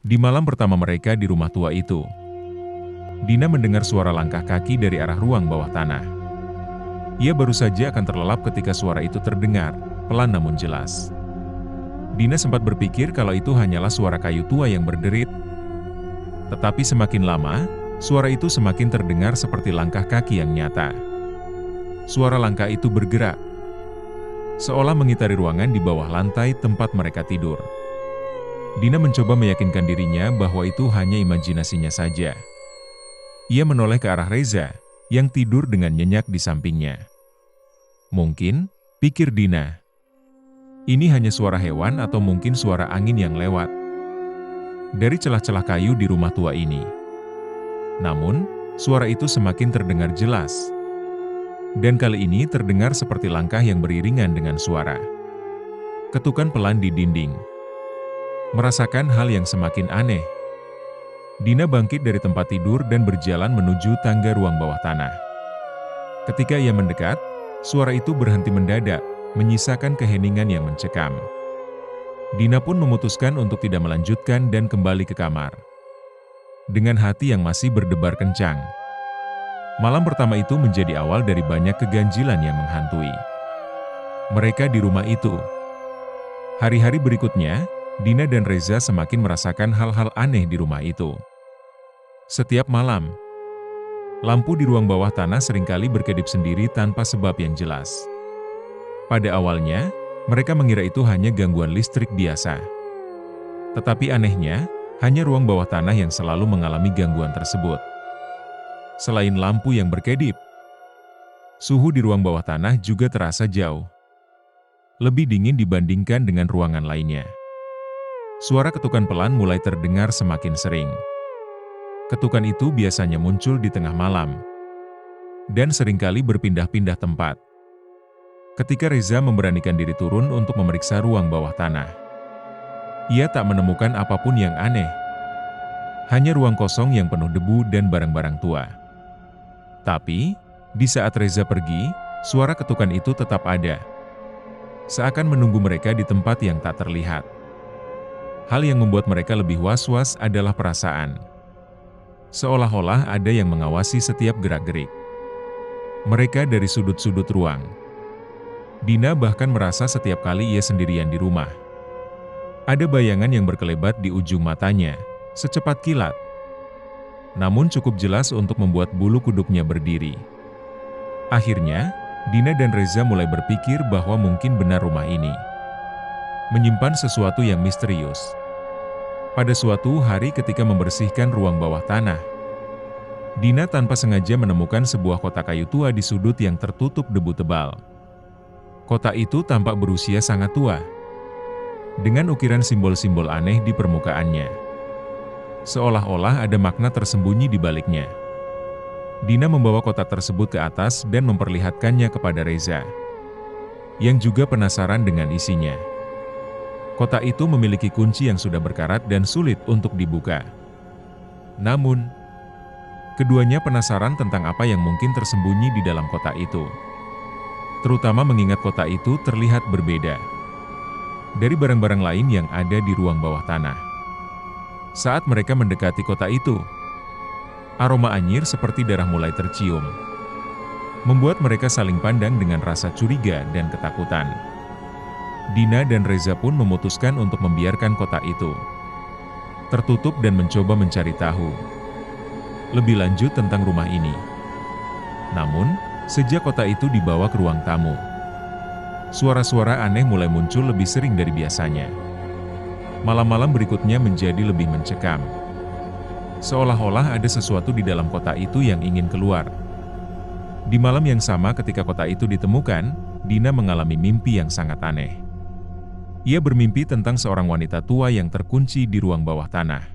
Di malam pertama mereka di rumah tua itu, Dina mendengar suara langkah kaki dari arah ruang bawah tanah. Ia baru saja akan terlelap ketika suara itu terdengar, pelan namun jelas. Dina sempat berpikir kalau itu hanyalah suara kayu tua yang berderit. Tetapi semakin lama, suara itu semakin terdengar seperti langkah kaki yang nyata. Suara langkah itu bergerak, seolah mengitari ruangan di bawah lantai tempat mereka tidur. Dina mencoba meyakinkan dirinya bahwa itu hanya imajinasinya saja. Ia menoleh ke arah Reza, yang tidur dengan nyenyak di sampingnya. Mungkin, pikir Dina, ini hanya suara hewan atau mungkin suara angin yang lewat dari celah-celah kayu di rumah tua ini. Namun, suara itu semakin terdengar jelas. Dan kali ini terdengar seperti langkah yang beriringan dengan suara ketukan pelan di dinding. Merasakan hal yang semakin aneh, Dina bangkit dari tempat tidur dan berjalan menuju tangga ruang bawah tanah. Ketika ia mendekat, suara itu berhenti mendadak, menyisakan keheningan yang mencekam. Dina pun memutuskan untuk tidak melanjutkan dan kembali ke kamar. Dengan hati yang masih berdebar kencang. Malam pertama itu menjadi awal dari banyak keganjilan yang menghantui mereka di rumah itu. Hari-hari berikutnya, Dina dan Reza semakin merasakan hal-hal aneh di rumah itu. Setiap malam, lampu di ruang bawah tanah seringkali berkedip sendiri tanpa sebab yang jelas. Pada awalnya, mereka mengira itu hanya gangguan listrik biasa. Tetapi anehnya, hanya ruang bawah tanah yang selalu mengalami gangguan tersebut. Selain lampu yang berkedip, suhu di ruang bawah tanah juga terasa jauh lebih dingin dibandingkan dengan ruangan lainnya. Suara ketukan pelan mulai terdengar semakin sering. Ketukan itu biasanya muncul di tengah malam, dan seringkali berpindah-pindah tempat. Ketika Reza memberanikan diri turun untuk memeriksa ruang bawah tanah, ia tak menemukan apapun yang aneh. Hanya ruang kosong yang penuh debu dan barang-barang tua. Tapi, di saat Reza pergi, suara ketukan itu tetap ada. Seakan menunggu mereka di tempat yang tak terlihat. Hal yang membuat mereka lebih was-was adalah perasaan. Seolah-olah ada yang mengawasi setiap gerak-gerik mereka dari sudut-sudut ruang. Dina bahkan merasa setiap kali ia sendirian di rumah, ada bayangan yang berkelebat di ujung matanya, secepat kilat. Namun cukup jelas untuk membuat bulu kuduknya berdiri. Akhirnya, Dina dan Reza mulai berpikir bahwa mungkin benar rumah ini menyimpan sesuatu yang misterius. Pada suatu hari ketika membersihkan ruang bawah tanah, Dina tanpa sengaja menemukan sebuah kotak kayu tua di sudut yang tertutup debu tebal. Kotak itu tampak berusia sangat tua, dengan ukiran simbol-simbol aneh di permukaannya. Seolah-olah ada makna tersembunyi di baliknya. Dina membawa kotak tersebut ke atas dan memperlihatkannya kepada Reza, yang juga penasaran dengan isinya. Kotak itu memiliki kunci yang sudah berkarat dan sulit untuk dibuka. Namun, keduanya penasaran tentang apa yang mungkin tersembunyi di dalam kotak itu. Terutama mengingat kotak itu terlihat berbeda dari barang-barang lain yang ada di ruang bawah tanah. Saat mereka mendekati kotak itu, aroma anyir seperti darah mulai tercium, membuat mereka saling pandang dengan rasa curiga dan ketakutan. Dina dan Reza pun memutuskan untuk membiarkan kotak itu tertutup dan mencoba mencari tahu lebih lanjut tentang rumah ini. Namun, sejak kotak itu dibawa ke ruang tamu, suara-suara aneh mulai muncul lebih sering dari biasanya. Malam-malam berikutnya menjadi lebih mencekam. Seolah-olah ada sesuatu di dalam kotak itu yang ingin keluar. Di malam yang sama ketika kotak itu ditemukan, Dina mengalami mimpi yang sangat aneh. Ia bermimpi tentang seorang wanita tua yang terkunci di ruang bawah tanah.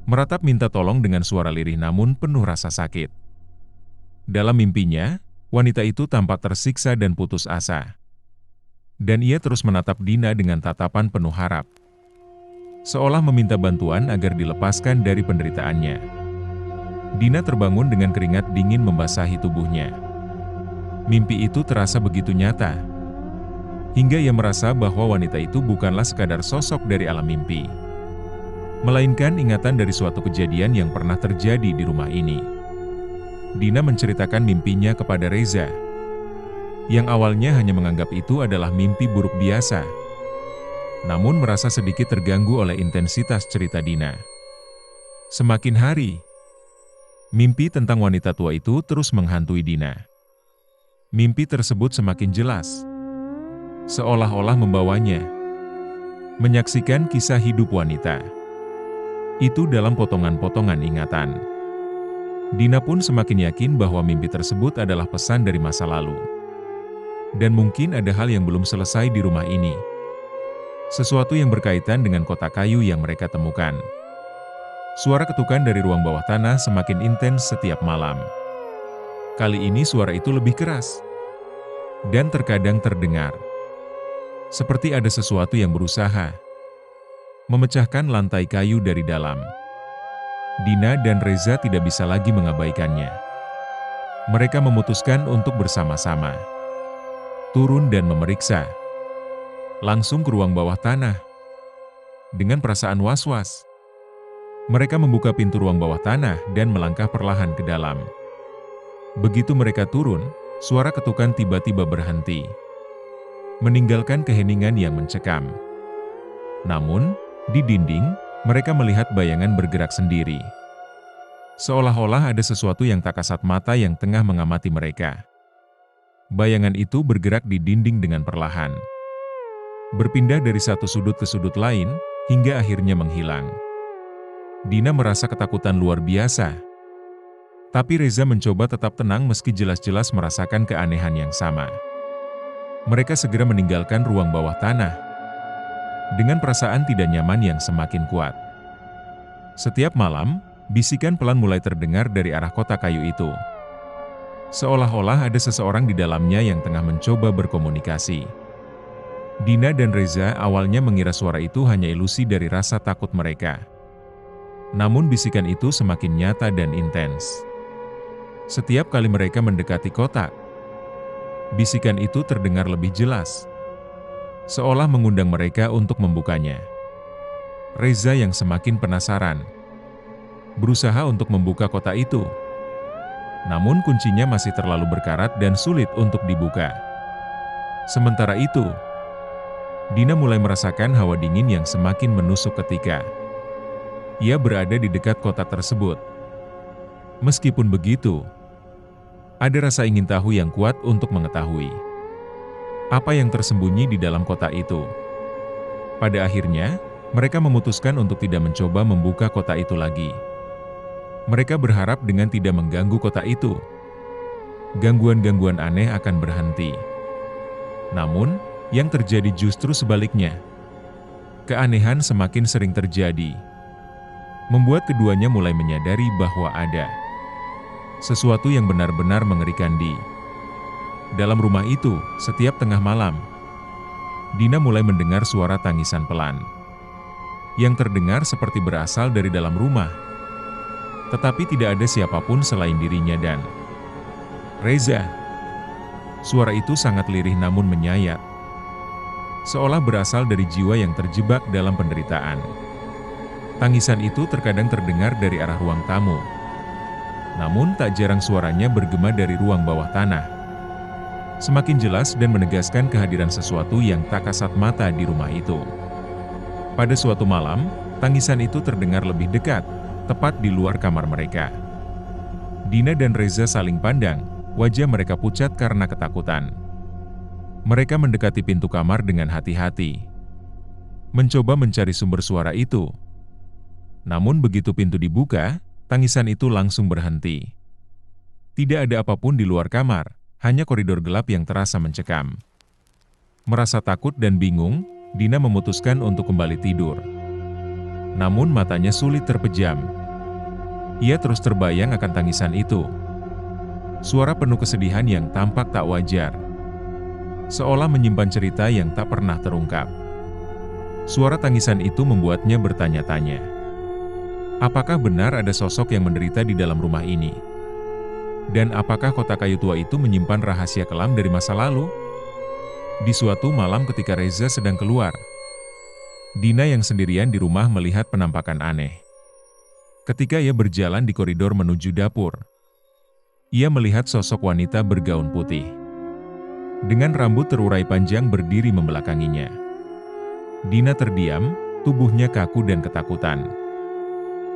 Meratap minta tolong dengan suara lirih namun penuh rasa sakit. Dalam mimpinya, wanita itu tampak tersiksa dan putus asa. Dan ia terus menatap Dina dengan tatapan penuh harap, seolah meminta bantuan agar dilepaskan dari penderitaannya. Dina terbangun dengan keringat dingin membasahi tubuhnya. Mimpi itu terasa begitu nyata, hingga ia merasa bahwa wanita itu bukanlah sekadar sosok dari alam mimpi. melainkan ingatan dari suatu kejadian yang pernah terjadi di rumah ini. Dina menceritakan mimpinya kepada Reza, yang awalnya hanya menganggap itu adalah mimpi buruk biasa, namun merasa sedikit terganggu oleh intensitas cerita Dina. Semakin hari, mimpi tentang wanita tua itu terus menghantui Dina. Mimpi tersebut semakin jelas, seolah-olah membawanya menyaksikan kisah hidup wanita itu dalam potongan-potongan ingatan. Dina pun semakin yakin bahwa mimpi tersebut adalah pesan dari masa lalu. Dan mungkin ada hal yang belum selesai di rumah ini. Sesuatu yang berkaitan dengan kotak kayu yang mereka temukan. Suara ketukan dari ruang bawah tanah semakin intens setiap malam. Kali ini suara itu lebih keras. Dan terkadang terdengar seperti ada sesuatu yang berusaha memecahkan lantai kayu dari dalam. Dina dan Reza tidak bisa lagi mengabaikannya. Mereka memutuskan untuk bersama-sama turun dan memeriksa langsung ke ruang bawah tanah. Dengan perasaan was-was, mereka membuka pintu ruang bawah tanah dan melangkah perlahan ke dalam. Begitu mereka turun, suara ketukan tiba-tiba berhenti, meninggalkan keheningan yang mencekam. Namun, di dinding, mereka melihat bayangan bergerak sendiri. Seolah-olah ada sesuatu yang tak kasat mata yang tengah mengamati mereka. Bayangan itu bergerak di dinding dengan perlahan, berpindah dari satu sudut ke sudut lain, hingga akhirnya menghilang. Dina merasa ketakutan luar biasa. Tapi Reza mencoba tetap tenang meski jelas-jelas merasakan keanehan yang sama. Mereka segera meninggalkan ruang bawah tanah dengan perasaan tidak nyaman yang semakin kuat. Setiap malam, bisikan pelan mulai terdengar dari arah kotak kayu itu. Seolah-olah ada seseorang di dalamnya yang tengah mencoba berkomunikasi. Dina dan Reza awalnya mengira suara itu hanya ilusi dari rasa takut mereka. Namun bisikan itu semakin nyata dan intens. Setiap kali mereka mendekati kotak, bisikan itu terdengar lebih jelas, seolah mengundang mereka untuk membukanya. Reza yang semakin penasaran, berusaha untuk membuka kotak itu. Namun kuncinya masih terlalu berkarat dan sulit untuk dibuka. Sementara itu, Dina mulai merasakan hawa dingin yang semakin menusuk ketika ia berada di dekat kotak tersebut. Meskipun begitu, ada rasa ingin tahu yang kuat untuk mengetahui apa yang tersembunyi di dalam kotak itu. Pada akhirnya, mereka memutuskan untuk tidak mencoba membuka kotak itu lagi. Mereka berharap dengan tidak mengganggu kotak itu, gangguan-gangguan aneh akan berhenti. Namun, yang terjadi justru sebaliknya. Keanehan semakin sering terjadi, membuat keduanya mulai menyadari bahwa ada sesuatu yang benar-benar mengerikan di dalam rumah itu. Setiap tengah malam, Dina mulai mendengar suara tangisan pelan, yang terdengar seperti berasal dari dalam rumah. Tetapi tidak ada siapapun selain dirinya dan Reza. Suara itu sangat lirih namun menyayat, seolah berasal dari jiwa yang terjebak dalam penderitaan. Tangisan itu terkadang terdengar dari arah ruang tamu, namun tak jarang suaranya bergema dari ruang bawah tanah. Semakin jelas dan menegaskan kehadiran sesuatu yang tak kasat mata di rumah itu. Pada suatu malam, tangisan itu terdengar lebih dekat, tepat di luar kamar mereka. Dina dan Reza saling pandang, wajah mereka pucat karena ketakutan. Mereka mendekati pintu kamar dengan hati-hati, mencoba mencari sumber suara itu. Namun begitu pintu dibuka, tangisan itu langsung berhenti. Tidak ada apapun di luar kamar, hanya koridor gelap yang terasa mencekam. Merasa takut dan bingung, Dina memutuskan untuk kembali tidur. Namun matanya sulit terpejam. Ia terus terbayang akan tangisan itu. Suara penuh kesedihan yang tampak tak wajar, seolah menyimpan cerita yang tak pernah terungkap. Suara tangisan itu membuatnya bertanya-tanya. Apakah benar ada sosok yang menderita di dalam rumah ini? Dan apakah kotak kayu tua itu menyimpan rahasia kelam dari masa lalu? Di suatu malam ketika Reza sedang keluar, Dina yang sendirian di rumah melihat penampakan aneh. Ketika ia berjalan di koridor menuju dapur, ia melihat sosok wanita bergaun putih. Dengan rambut terurai panjang berdiri membelakanginya. Dina terdiam, tubuhnya kaku dan ketakutan.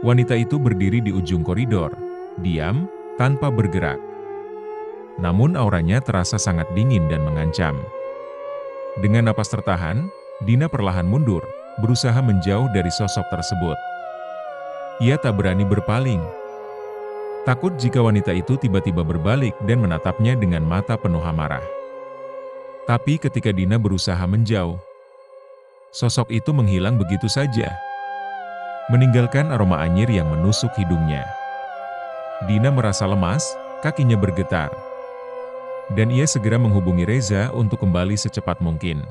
Wanita itu berdiri di ujung koridor, diam, tanpa bergerak. Namun auranya terasa sangat dingin dan mengancam. Dengan napas tertahan, Dina perlahan mundur, berusaha menjauh dari sosok tersebut. Ia tak berani berpaling. Takut jika wanita itu tiba-tiba berbalik dan menatapnya dengan mata penuh amarah. Tapi ketika Dina berusaha menjauh, sosok itu menghilang begitu saja, meninggalkan aroma anyir yang menusuk hidungnya. Dina merasa lemas, kakinya bergetar. Dan ia segera menghubungi Reza untuk kembali secepat mungkin.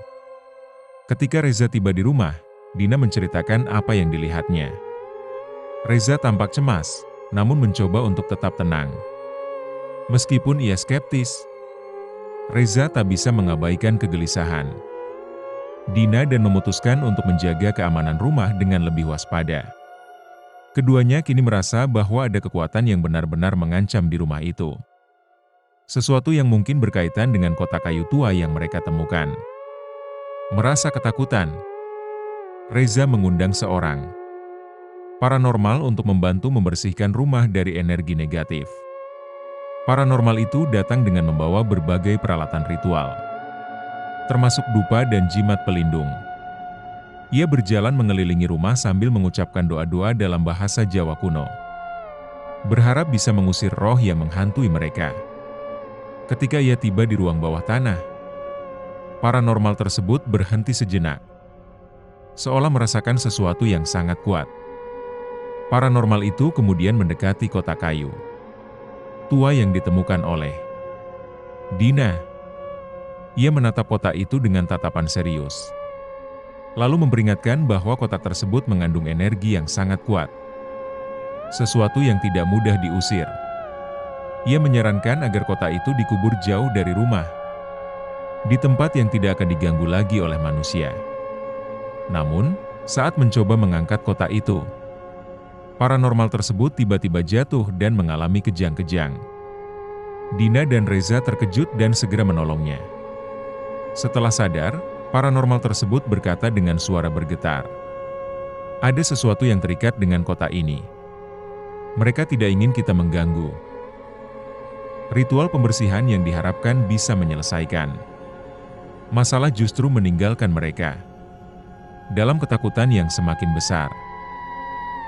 Ketika Reza tiba di rumah, Dina menceritakan apa yang dilihatnya. Reza tampak cemas, namun mencoba untuk tetap tenang. Meskipun ia skeptis, Reza tak bisa mengabaikan kegelisahan Dina dan memutuskan untuk menjaga keamanan rumah dengan lebih waspada. Keduanya kini merasa bahwa ada kekuatan yang benar-benar mengancam di rumah itu. Sesuatu yang mungkin berkaitan dengan kotak kayu tua yang mereka temukan. Merasa ketakutan, Reza mengundang seorang paranormal untuk membantu membersihkan rumah dari energi negatif. Paranormal itu datang dengan membawa berbagai peralatan ritual, termasuk dupa dan jimat pelindung. Ia berjalan mengelilingi rumah sambil mengucapkan doa-doa dalam bahasa Jawa kuno, berharap bisa mengusir roh yang menghantui mereka. Ketika ia tiba di ruang bawah tanah, paranormal tersebut berhenti sejenak, seolah merasakan sesuatu yang sangat kuat. Paranormal itu kemudian mendekati kotak kayu tua yang ditemukan oleh Dina. Ia menatap kotak itu dengan tatapan serius, lalu memperingatkan bahwa kotak tersebut mengandung energi yang sangat kuat, sesuatu yang tidak mudah diusir. Ia menyarankan agar kotak itu dikubur jauh dari rumah, di tempat yang tidak akan diganggu lagi oleh manusia. Namun, saat mencoba mengangkat kotak itu, paranormal tersebut tiba-tiba jatuh dan mengalami kejang-kejang. Dina dan Reza terkejut dan segera menolongnya. Setelah sadar, paranormal tersebut berkata dengan suara bergetar, "Ada sesuatu yang terikat dengan kotak ini. Mereka tidak ingin kita mengganggu." Ritual pembersihan yang diharapkan bisa menyelesaikan masalah justru meninggalkan mereka dalam ketakutan yang semakin besar.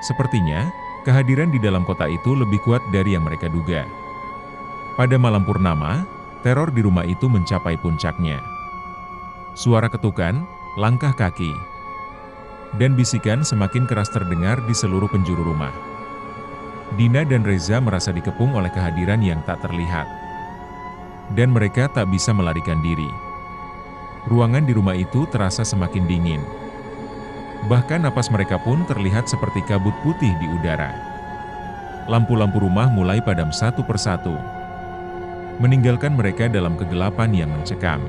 Sepertinya, kehadiran di dalam kota itu lebih kuat dari yang mereka duga. Pada malam purnama, teror di rumah itu mencapai puncaknya. Suara ketukan, langkah kaki, dan bisikan semakin keras terdengar di seluruh penjuru rumah. Dina dan Reza merasa dikepung oleh kehadiran yang tak terlihat, dan mereka tak bisa melarikan diri. Ruangan di rumah itu terasa semakin dingin. Bahkan napas mereka pun terlihat seperti kabut putih di udara. Lampu-lampu rumah mulai padam satu persatu, meninggalkan mereka dalam kegelapan yang mencekam.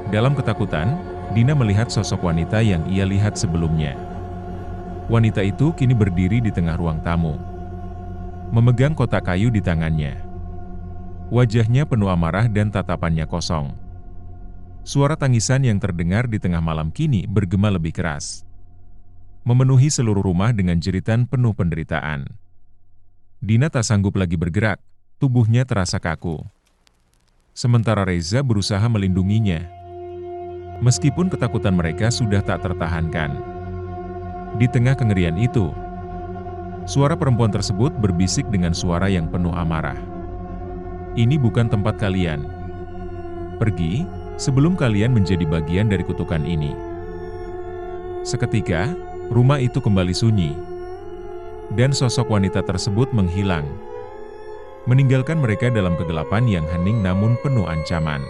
Dalam ketakutan, Dina melihat sosok wanita yang ia lihat sebelumnya. Wanita itu kini berdiri di tengah ruang tamu, memegang kotak kayu di tangannya. Wajahnya penuh amarah dan tatapannya kosong. Suara tangisan yang terdengar di tengah malam kini bergema lebih keras, memenuhi seluruh rumah dengan jeritan penuh penderitaan. Dina tak sanggup lagi bergerak, tubuhnya terasa kaku. Sementara Reza berusaha melindunginya. Meskipun ketakutan mereka sudah tak tertahankan. Di tengah kengerian itu, suara perempuan tersebut berbisik dengan suara yang penuh amarah. "Ini bukan tempat kalian. Pergi, sebelum kalian menjadi bagian dari kutukan ini." Seketika, rumah itu kembali sunyi, dan sosok wanita tersebut menghilang, meninggalkan mereka dalam kegelapan yang hening namun penuh ancaman.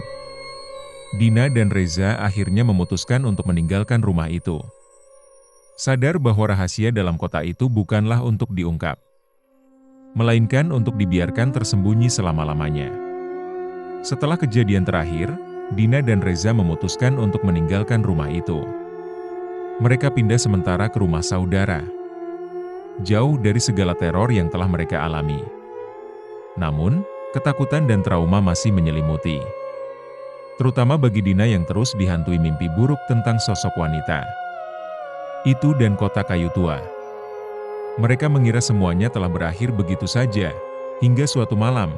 Dina dan Reza akhirnya memutuskan untuk meninggalkan rumah itu, sadar bahwa rahasia dalam kota itu bukanlah untuk diungkap, melainkan untuk dibiarkan tersembunyi selama-lamanya. Setelah kejadian terakhir, Dina dan Reza memutuskan untuk meninggalkan rumah itu. Mereka pindah sementara ke rumah saudara, jauh dari segala teror yang telah mereka alami. Namun, ketakutan dan trauma masih menyelimuti. Terutama bagi Dina yang terus dihantui mimpi buruk tentang sosok wanita itu dan kota kayu tua. Mereka mengira semuanya telah berakhir begitu saja, hingga suatu malam,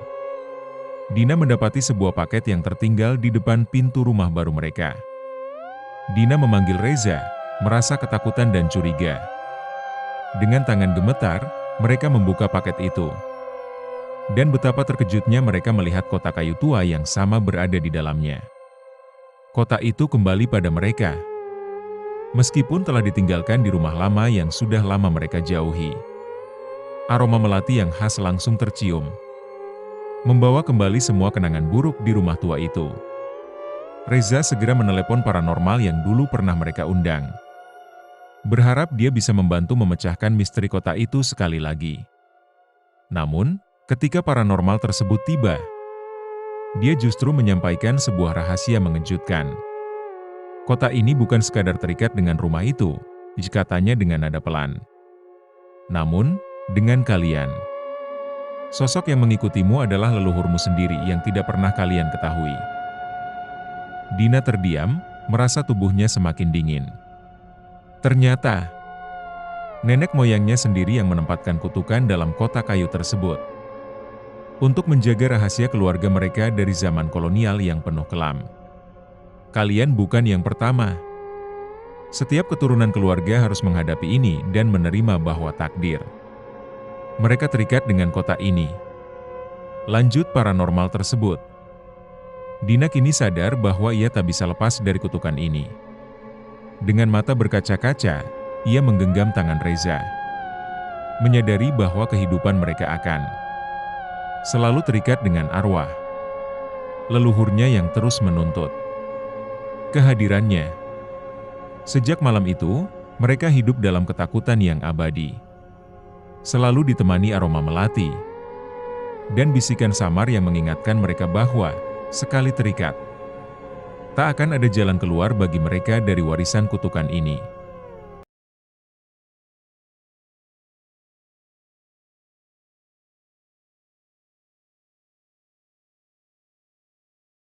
Dina mendapati sebuah paket yang tertinggal di depan pintu rumah baru mereka. Dina memanggil Reza, merasa ketakutan dan curiga. Dengan tangan gemetar, mereka membuka paket itu. Dan betapa terkejutnya mereka melihat kota kayu tua yang sama berada di dalamnya. Kota itu kembali pada mereka, meskipun telah ditinggalkan di rumah lama yang sudah lama mereka jauhi. Aroma melati yang khas langsung tercium, membawa kembali semua kenangan buruk di rumah tua itu. Reza segera menelepon paranormal yang dulu pernah mereka undang, berharap dia bisa membantu memecahkan misteri kota itu sekali lagi. Namun, ketika paranormal tersebut tiba, dia justru menyampaikan sebuah rahasia mengejutkan. Kota ini bukan sekadar terikat dengan rumah itu, katanya dengan nada pelan. Namun, dengan kalian. Sosok yang mengikutimu adalah leluhurmu sendiri yang tidak pernah kalian ketahui. Dina terdiam, merasa tubuhnya semakin dingin. Ternyata, nenek moyangnya sendiri yang menempatkan kutukan dalam kota kayu tersebut, untuk menjaga rahasia keluarga mereka dari zaman kolonial yang penuh kelam. Kalian bukan yang pertama. Setiap keturunan keluarga harus menghadapi ini dan menerima bahwa takdir mereka terikat dengan kota ini. Lanjut paranormal tersebut. Dina kini sadar bahwa ia tak bisa lepas dari kutukan ini. Dengan mata berkaca-kaca, ia menggenggam tangan Reza, menyadari bahwa kehidupan mereka akan selalu terikat dengan arwah leluhurnya yang terus menuntut kehadirannya. Sejak malam itu, mereka hidup dalam ketakutan yang abadi, selalu ditemani aroma melati dan bisikan samar yang mengingatkan mereka bahwa sekali terikat, tak akan ada jalan keluar bagi mereka dari warisan kutukan ini.